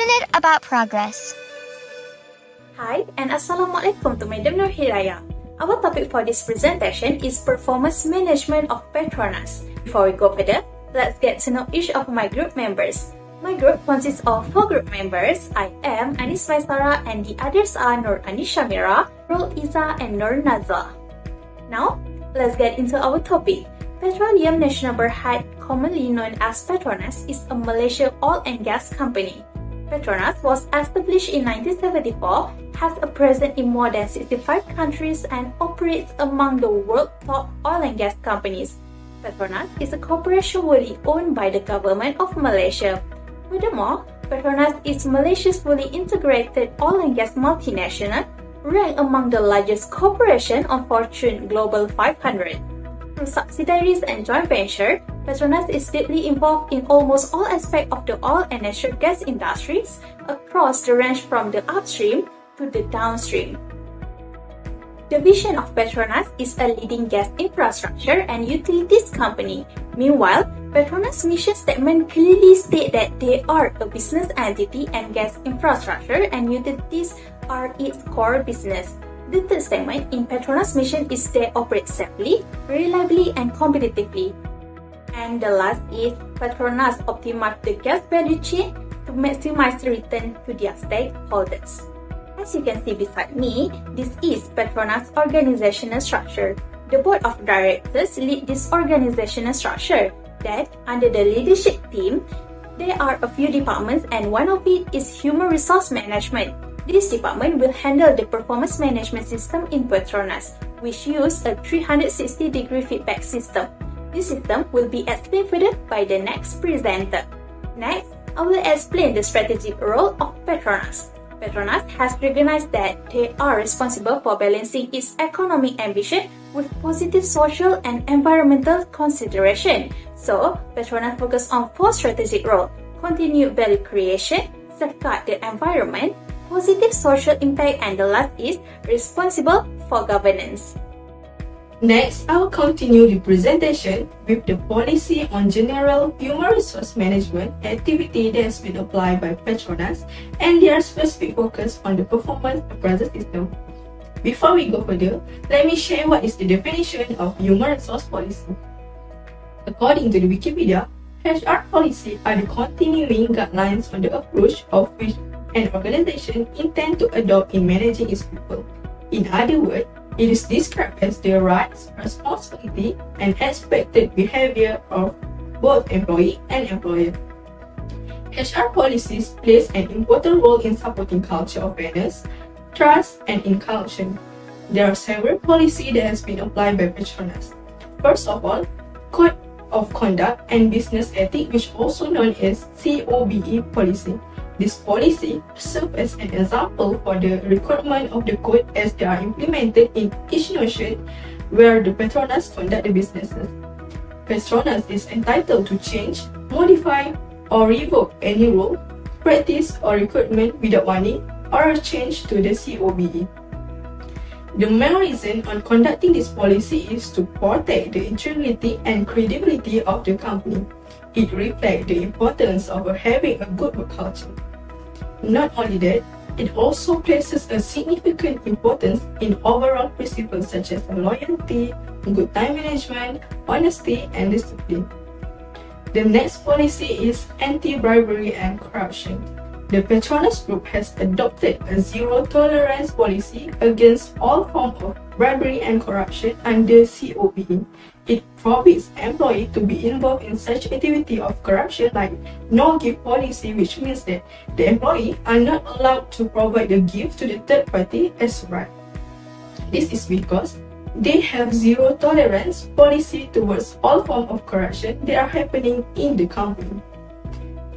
minute about progress. Hi and Assalamualaikum to Madam Hidayah. Our topic for this presentation is performance management of Petronas. Before we go further, let's get to know each of my group members. My group consists of 4 group members. I am Maisarah and the others are Nuranis, Syamira, Nurul, Izzah and Nornazuwah. Now, let's get into our topic. Petroleum National Berhad, commonly known as Petronas, is a Malaysian oil and gas company. Petronas was established in 1974, has a presence in more than 65 countries and operates among the world's top oil and gas companies. Petronas is a corporation wholly owned by the government of Malaysia. Furthermore, Petronas is Malaysia's fully integrated oil and gas multinational, ranked among the largest corporation on Fortune Global 500. Through subsidiaries and joint venture, Petronas is deeply involved in almost all aspects of the oil and natural gas industries across the range from the upstream to the downstream. The vision of Petronas is a leading gas infrastructure and utilities company. Meanwhile, Petronas' mission statement clearly states that they are a business entity and gas infrastructure and utilities are its core business. The third statement in Petronas' mission is they operate safely, reliably, and competitively. And the last is Petronas optimize the gas value chain to maximize the return to their stakeholders. As you can see beside me, this is Petronas' organizational structure. The board of directors lead this organizational structure. That under the leadership team, there are a few departments and one of it is human resource management. This department will handle the performance management system in Petronas, which use a 360-degree feedback system. This system will be explained further by the next presenter. Next, I will explain the strategic role of Petronas. Petronas has recognized that they are responsible for balancing its economic ambition with positive social and environmental consideration. So, Petronas focuses on 4 strategic roles: continued value creation, safeguard the environment, positive social impact, and the last is responsible for governance. Next, I will continue the presentation with the policy on general human resource management activity that has been applied by Petronas and their specific focus on the performance appraisal system. Before we go further, let me share what is the definition of human resource policy. According to the Wikipedia, HR policy are the continuing guidelines on the approach of which an organization intends to adopt in managing its people. In other words, it is described as the rights, responsibility, and expected behavior of both employee and employer. HR policies plays an important role in supporting culture of fairness, trust, and inclusion. There are several policies that has been applied by Petronas. First of all, Code of Conduct and Business Ethics, which also known as COBE policy. This policy serves as an example for the requirement of the code as they are implemented in each nation where the Petronas conduct the businesses. Petronas is entitled to change, modify, or revoke any rule, practice, or requirement without warning or a change to the COBE. The main reason on conducting this policy is to protect the integrity and credibility of the company. It reflects the importance of having a good work culture. Not only that, it also places a significant importance in overall principles such as loyalty, good time management, honesty, and discipline. The next policy is anti-bribery and corruption. The Petronas Group has adopted a zero-tolerance policy against all forms of bribery and corruption under COBE. It forbids employees to be involved in such activity of corruption like no-gift policy, which means that the employee are not allowed to provide a gift to the third party as a bribe. This is because they have zero-tolerance policy towards all forms of corruption that are happening in the company.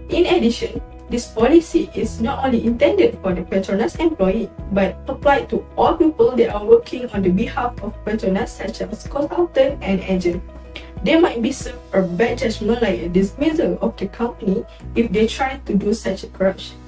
In addition, this policy is not only intended for the Petronas employee, but applied to all people that are working on the behalf of Petronas, such as consultant and agent. They might be served a bad judgment like a dismissal of the company if they try to do such a corruption.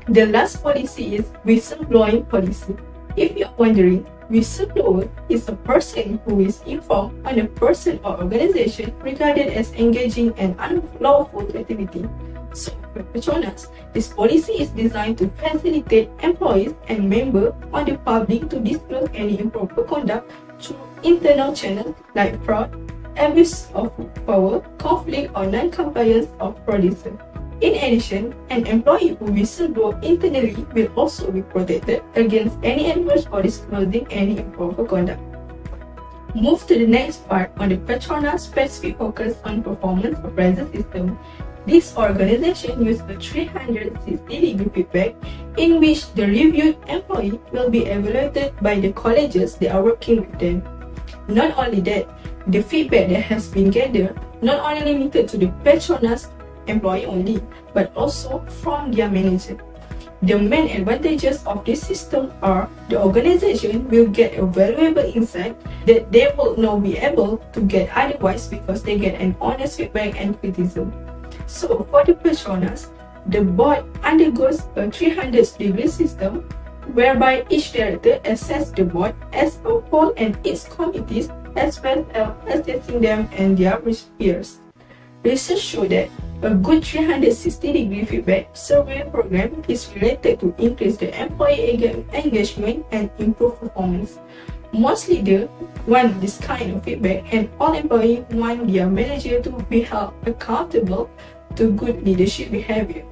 The last policy is whistleblowing policy. If you are wondering, whistleblower is a person who is informed on a person or organization regarded as engaging in unlawful activity. So for Petronas, this policy is designed to facilitate employees and members on the public to disclose any improper conduct through internal channels like fraud, abuse of power, conflict or non-compliance of producer. In addition, an employee who whistleblows internally will also be protected against any adverse for disclosing any improper conduct. Move to the next part on the Petronas specific focus on performance appraisal system. This organization uses a 360-degree feedback in which the reviewed employee will be evaluated by the colleges that are working with them. Not only that, the feedback that has been gathered not only limited to the Petronas employee only, but also from their manager. The main advantages of this system are the organization will get a valuable insight that they will not be able to get otherwise because they get an honest feedback and criticism. So for the Petronas, the board undergoes a 360-degree system whereby each director assesses the board as a whole and its committees as well as assessing them and their peers. Research shows that a good 360-degree feedback survey program is related to increase the employee engagement and improve performance. Most leaders want this kind of feedback and all employees want their manager to be held accountable to good leadership behavior.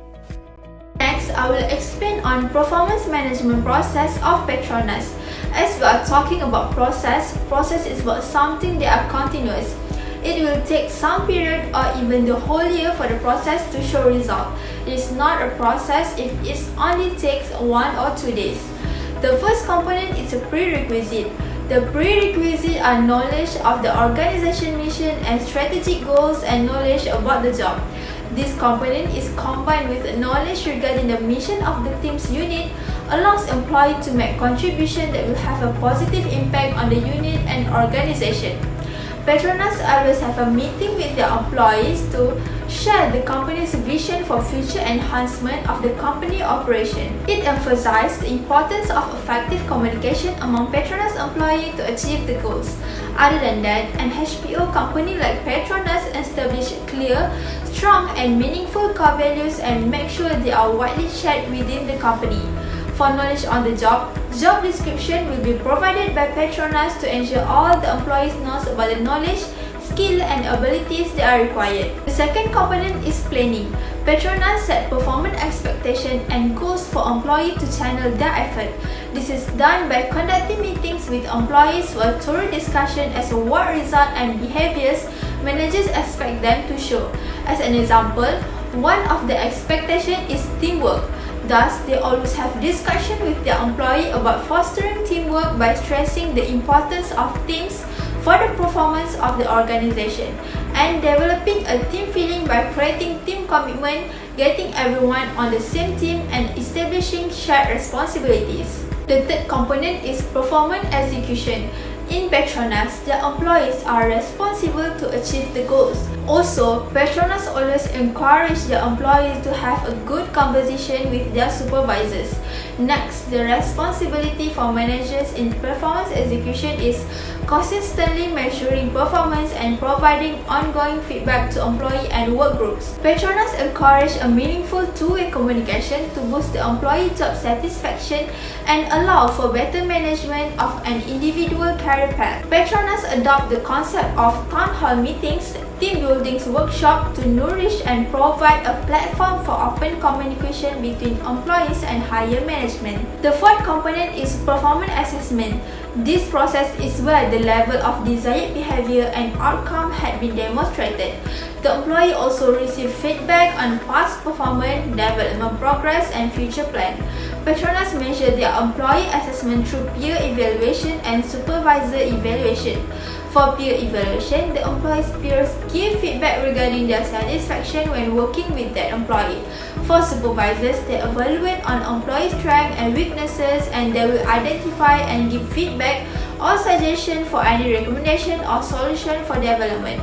Next, I will explain on performance management process of Petronas. As we are talking about process is about something that are continuous. It will take some period or even the whole year for the process to show result. It is not a process if it only takes 1 or 2 days. The first component is a prerequisite. The prerequisites are knowledge of the organization mission and strategic goals and knowledge about the job. This component is combined with knowledge regarding the mission of the team's unit, allows employees to make contributions that will have a positive impact on the unit and organization. Petronas always have a meeting with their employees to share the company's vision for future enhancement of the company operation. It emphasizes the importance of effective communication among Petronas employees to achieve the goals. Other than that, an HPO company like Petronas establish clear, strong and meaningful core values and make sure they are widely shared within the company. For knowledge on the job description will be provided by Petronas to ensure all the employees knows about the knowledge, skill and abilities that are required. The second component is planning. Petronas set performance expectations and goals for employees to channel their effort. This is done by conducting meetings with employees for a thorough discussion as to what results and behaviors managers expect them to show. As an example, one of the expectations is teamwork. Thus, they always have discussion with their employee about fostering teamwork by stressing the importance of teams for the performance of the organization and developing a team feeling by creating team commitment, getting everyone on the same team and establishing shared responsibilities. The third component is performance execution. In Petronas, the employees are responsible to achieve the goals. Also, Petronas always encourage the employees to have a good conversation with their supervisors. Next, the responsibility for managers in performance execution is consistently measuring performance and providing ongoing feedback to employee and work groups. Petronas encourage a meaningful two-way communication to boost the employee job satisfaction and allow for better management of an individual career path. Petronas adopt the concept of town hall meetings, team building workshop to nourish and provide a platform for open communication between employees and higher management. The fourth component is performance assessment. This process is where the level of desired behavior and outcome had been demonstrated. The employee also receive feedback on past performance, development progress, and future plan. Petronas measure their employee assessment through peer evaluation and supervisor evaluation. For peer evaluation, the employee's peers give feedback regarding their satisfaction when working with that employee. For supervisors, they evaluate on employee strengths and weaknesses and they will identify and give feedback or suggestion for any recommendation or solution for development.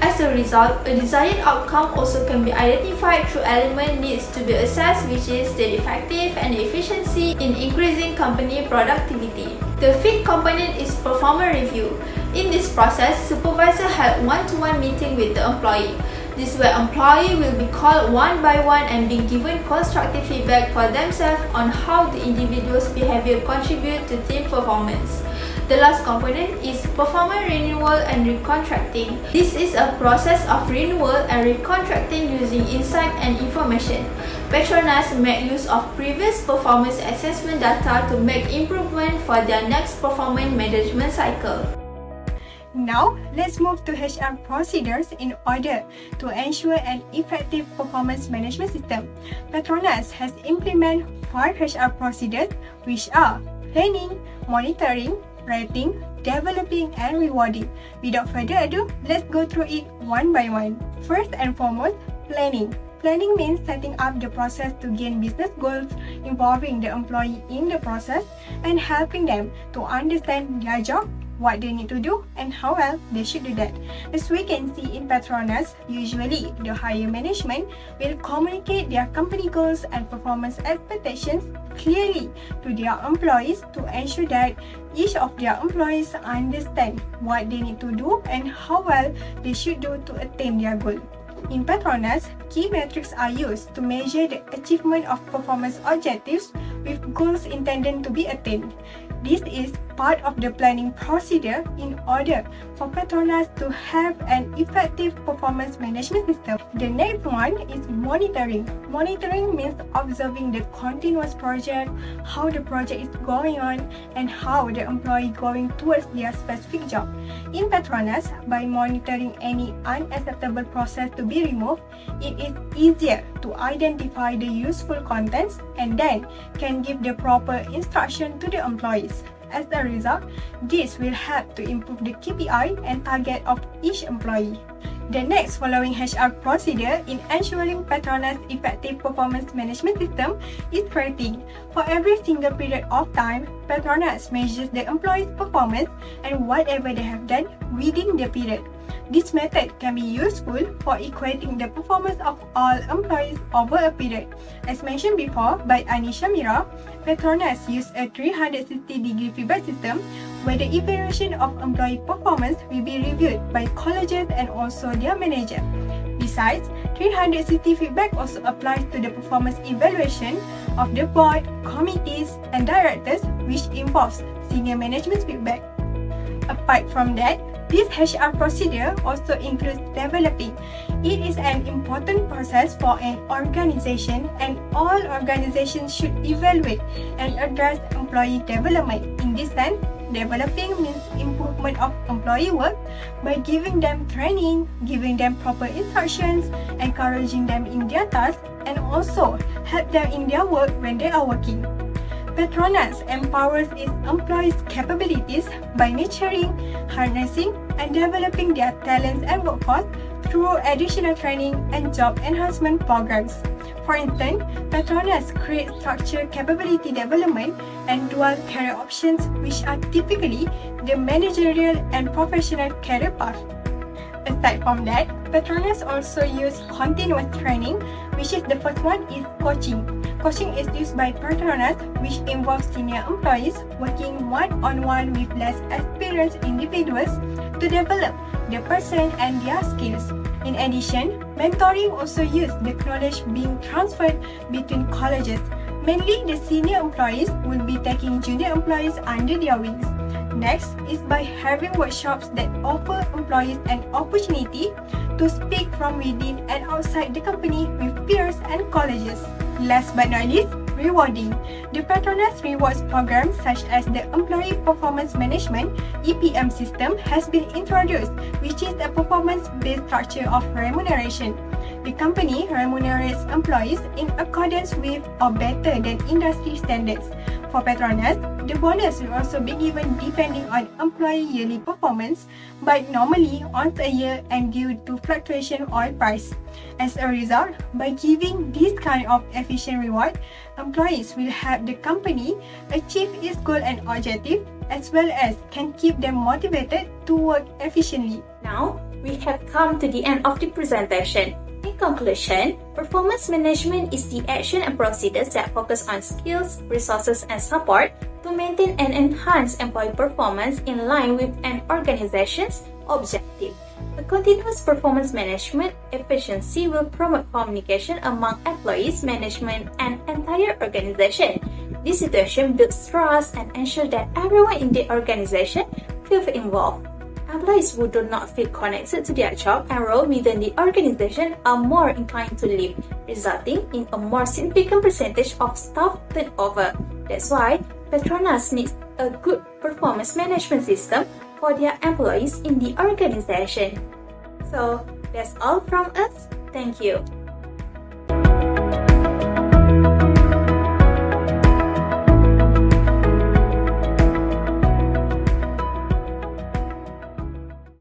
As a result, a desired outcome also can be identified through element needs to be assessed, which is the effective and efficiency in increasing company productivity. The fifth component is performance review. In this process, supervisor held one-to-one meeting with the employee. This way, employee will be called one by one and be given constructive feedback for themselves on how the individual's behavior contribute to team performance. The last component is performance renewal and recontracting. This is a process of renewal and recontracting using insight and information. Petronas make use of previous performance assessment data to make improvement for their next performance management cycle. Now, let's move to HR procedures in order to ensure an effective performance management system. Petronas has implemented 5 HR procedures, which are planning, monitoring, rating, developing, and rewarding. Without further ado, let's go through it one by one. First and foremost, planning. Planning means setting up the process to gain business goals, involving the employee in the process, and helping them to understand their job, what they need to do, and how well they should do that. As we can see in Petronas, usually the higher management will communicate their company goals and performance expectations clearly to their employees to ensure that each of their employees understand what they need to do and how well they should do to attain their goal. In Petronas, key metrics are used to measure the achievement of performance objectives with goals intended to be attained. This is part of the planning procedure in order for Petronas to have an effective performance management system. The next one is monitoring. Monitoring means observing the continuous project, how the project is going on, and how the employee going towards their specific job. In Petronas, by monitoring any unacceptable process to be removed, it is easier to identify the useful contents and then can give the proper instruction to the employees. As a result, this will help to improve the KPI and target of each employee. The next following HR procedure in ensuring Petronas' effective performance management system is rating. For every single period of time, Petronas measures the employee's performance and whatever they have done within the period. This method can be useful for equating the performance of all employees over a period. As mentioned before by Syamira, Petronas use a 360-degree feedback system where the evaluation of employee performance will be reviewed by colleagues and also their manager. Besides, 360 feedback also applies to the performance evaluation of the board, committees, and directors, which involves senior management feedback. Apart from that, this HR procedure also includes developing. It is an important process for an organization, and all organizations should evaluate and address employee development. In this sense, developing means improvement of employee work by giving them training, giving them proper instructions, encouraging them in their tasks, and also help them in their work when they are working. Petronas empowers its employees' capabilities by nurturing, harnessing, and developing their talents and workforce through additional training and job enhancement programs. For instance, Petronas creates structured capability development and dual career options, which are typically the managerial and professional career path. Aside from that, Petronas also use continuous training, which is the first one is coaching. Coaching is used by Petronas, which involves senior employees working one-on-one with less experienced individuals to develop the person and their skills. In addition, mentoring also uses the knowledge being transferred between colleges. Mainly, the senior employees will be taking junior employees under their wings. Next is by having workshops that offer employees an opportunity to speak from within and outside the company with peers and colleges. Last but not least, rewarding. The Petronas rewards program such as the Employee Performance Management (EPM) system has been introduced, which is a performance-based structure of remuneration. The company remunerates employees in accordance with or better than industry standards. For Petronas, the bonus will also be given depending on employee yearly performance, but normally once a year and due to fluctuation oil price. As a result, by giving this kind of efficient reward, employees will help the company achieve its goal and objective, as well as can keep them motivated to work efficiently. Now, we have come to the end of the presentation. In conclusion, performance management is the action and procedures that focus on skills, resources, and support to maintain and enhance employee performance in line with an organization's objective. A continuous performance management efficiency will promote communication among employees, management, and entire organization. This situation builds trust and ensures that everyone in the organization feels involved. Employees who do not feel connected to their job and role within the organization are more inclined to leave, resulting in a more significant percentage of staff turnover. That's why Petronas needs a good performance management system for their employees in the organization. So that's all from us. Thank you.